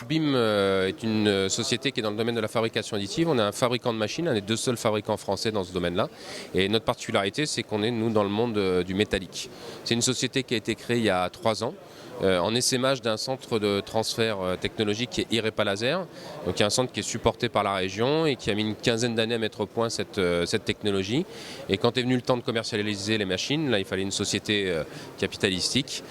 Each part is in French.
BIM est une société qui est dans le domaine de la fabrication additive. On est un fabricant de machines, un des deux seuls fabricants français dans ce domaine-là. Et notre particularité, c'est qu'on est, nous, dans le monde du métallique. C'est une société qui a été créée il y a 3 ans. En essaimage d'un centre de transfert technologique qui est IREPA Laser, donc il y a un centre qui est supporté par la région et qui a mis une quinzaine d'années à mettre au point cette technologie. Et quand est venu le temps de commercialiser les machines, là il fallait une société capitalistique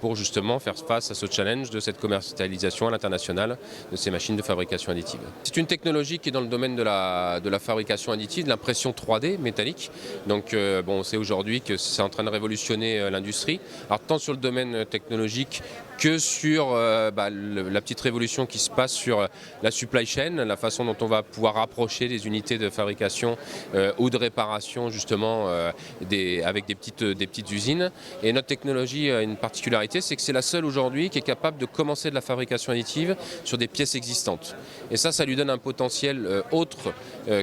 pour justement faire face à ce challenge de cette commercialisation à l'international de ces machines de fabrication additive. C'est une technologie qui est dans le domaine de la fabrication additive, de l'impression 3D métallique. Donc on sait aujourd'hui que c'est en train de révolutionner l'industrie. Alors tant sur le domaine technologique que sur la petite révolution qui se passe sur la supply chain, la façon dont on va pouvoir rapprocher les unités de fabrication ou de réparation justement avec des petites usines. Et notre technologie a une particularité, c'est que c'est la seule aujourd'hui qui est capable de commencer de la fabrication additive sur des pièces existantes. Et ça lui donne un potentiel autre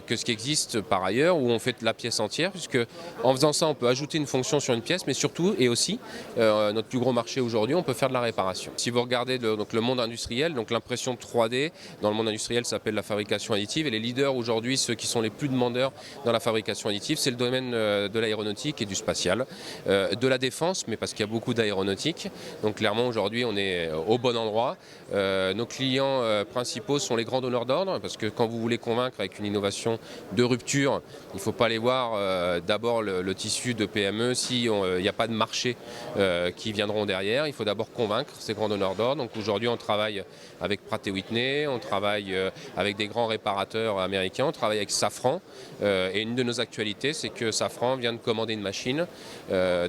que ce qui existe par ailleurs, où on fait la pièce entière, puisque en faisant ça, on peut ajouter une fonction sur une pièce, mais surtout et aussi, notre plus gros marché aujourd'hui, on peut faire de la réparation. Si vous regardez le monde industriel, donc l'impression 3D dans le monde industriel s'appelle la fabrication additive, et les leaders aujourd'hui, ceux qui sont les plus demandeurs dans la fabrication additive, c'est le domaine de l'aéronautique et du spatial, de la défense, mais parce qu'il y a beaucoup d'aéronautique. Donc clairement aujourd'hui on est au bon endroit. Nos clients principaux sont les grands donneurs d'ordre, parce que quand vous voulez convaincre avec une innovation de rupture, il ne faut pas aller voir d'abord le tissu de PME s'il n'y a pas de marché qui viendront derrière. Il faut d'abord convaincre ces grands donneurs d'ordre. Donc aujourd'hui on travaille avec Pratt & Whitney, on travaille avec des grands réparateurs américains, on travaille avec Safran. Et une de nos actualités, c'est que Safran vient de commander une machine.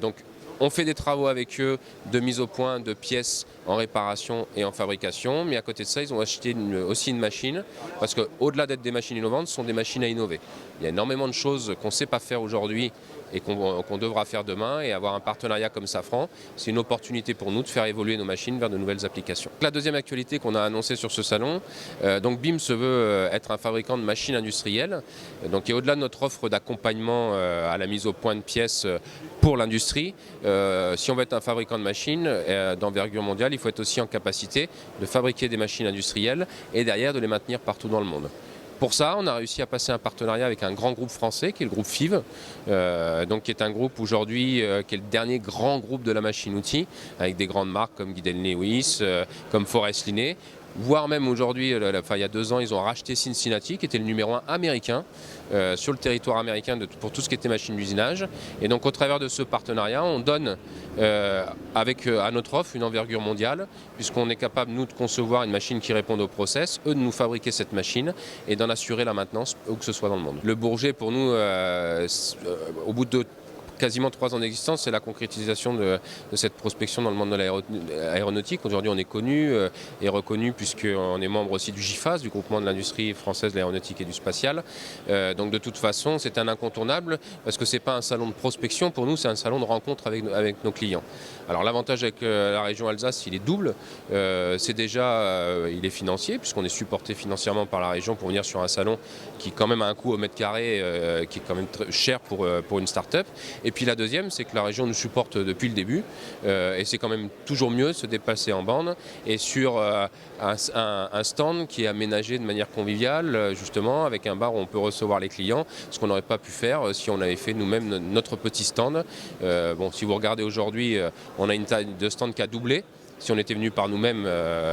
Donc on fait des travaux avec eux de mise au point de pièces en réparation et en fabrication, mais à côté de ça, ils ont acheté aussi une machine, parce qu'au-delà d'être des machines innovantes, ce sont des machines à innover. Il y a énormément de choses qu'on ne sait pas faire aujourd'hui et qu'on devra faire demain, et avoir un partenariat comme Safran, c'est une opportunité pour nous de faire évoluer nos machines vers de nouvelles applications. La deuxième actualité qu'on a annoncée sur ce salon, donc BIM se veut être un fabricant de machines industrielles, donc et au-delà de notre offre d'accompagnement à la mise au point de pièces pour l'industrie, si on veut être un fabricant de machines d'envergure mondiale, il faut être aussi en capacité de fabriquer des machines industrielles et derrière de les maintenir partout dans le monde. Pour ça, on a réussi à passer un partenariat avec un grand groupe français qui est le groupe FIV, donc qui est un groupe aujourd'hui qui est le dernier grand groupe de la machine-outil, avec des grandes marques comme Guiden Lewis, comme Forest Linné. Voire même aujourd'hui, il y a 2 ans, ils ont racheté Cincinnati, qui était le numéro 1 américain sur le territoire américain pour tout ce qui était machine d'usinage. Et donc au travers de ce partenariat, on donne à notre offre une envergure mondiale, puisqu'on est capable, nous, de concevoir une machine qui réponde au process, eux de nous fabriquer cette machine et d'en assurer la maintenance où que ce soit dans le monde. Le Bourget, pour nous, au bout de quasiment 3 ans d'existence, c'est la concrétisation de cette prospection dans le monde de l'aéronautique. Aujourd'hui, on est connu et reconnu puisqu'on est membre aussi du GIFAS, du groupement de l'industrie française de l'aéronautique et du spatial. Donc de toute façon, c'est un incontournable parce que ce n'est pas un salon de prospection. Pour nous, c'est un salon de rencontre avec nos clients. Alors l'avantage avec la région Alsace, il est double. C'est déjà, il est financier puisqu'on est supporté financièrement par la région pour venir sur un salon qui quand même a un coût au mètre carré qui est quand même très cher pour une start-up. Et puis la deuxième, c'est que la région nous supporte depuis le début et c'est quand même toujours mieux de se déplacer en bande et sur un stand qui est aménagé de manière conviviale, justement, avec un bar où on peut recevoir les clients, ce qu'on n'aurait pas pu faire si on avait fait nous-mêmes notre petit stand. Si vous regardez aujourd'hui, on a une taille de stand qui a doublé. Si on était venu par nous-mêmes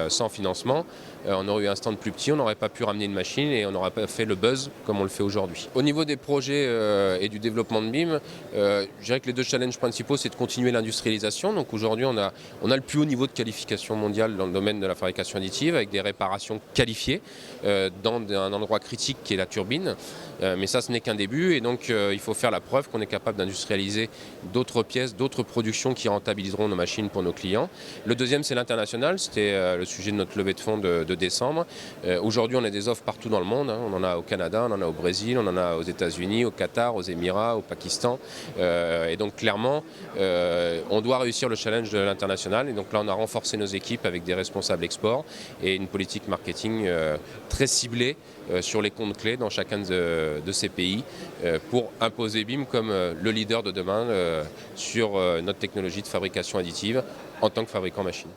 sans financement, on aurait eu un stand plus petit, on n'aurait pas pu ramener une machine et on n'aurait pas fait le buzz comme on le fait aujourd'hui. Au niveau des projets et du développement de BIM, je dirais que les 2 challenges principaux, c'est de continuer l'industrialisation. Donc aujourd'hui, on a le plus haut niveau de qualification mondiale dans le domaine de la fabrication additive, avec des réparations qualifiées dans un endroit critique qui est la turbine. Mais ça, ce n'est qu'un début, et donc il faut faire la preuve qu'on est capable d'industrialiser d'autres pièces, d'autres productions qui rentabiliseront nos machines pour nos clients. Le deuxième, c'est l'international, c'était le sujet de notre levée de fonds de décembre. Aujourd'hui, on a des offres partout dans le monde, on en a au Canada, on en a au Brésil, on en a aux États-Unis, au Qatar, aux Émirats, au Pakistan. Et donc clairement, on doit réussir le challenge de l'international, et donc là on a renforcé nos équipes avec des responsables export et une politique marketing très ciblée sur les comptes clés dans chacun de ces pays pour imposer BIM comme le leader de demain sur notre technologie de fabrication additive en tant que fabricant machine.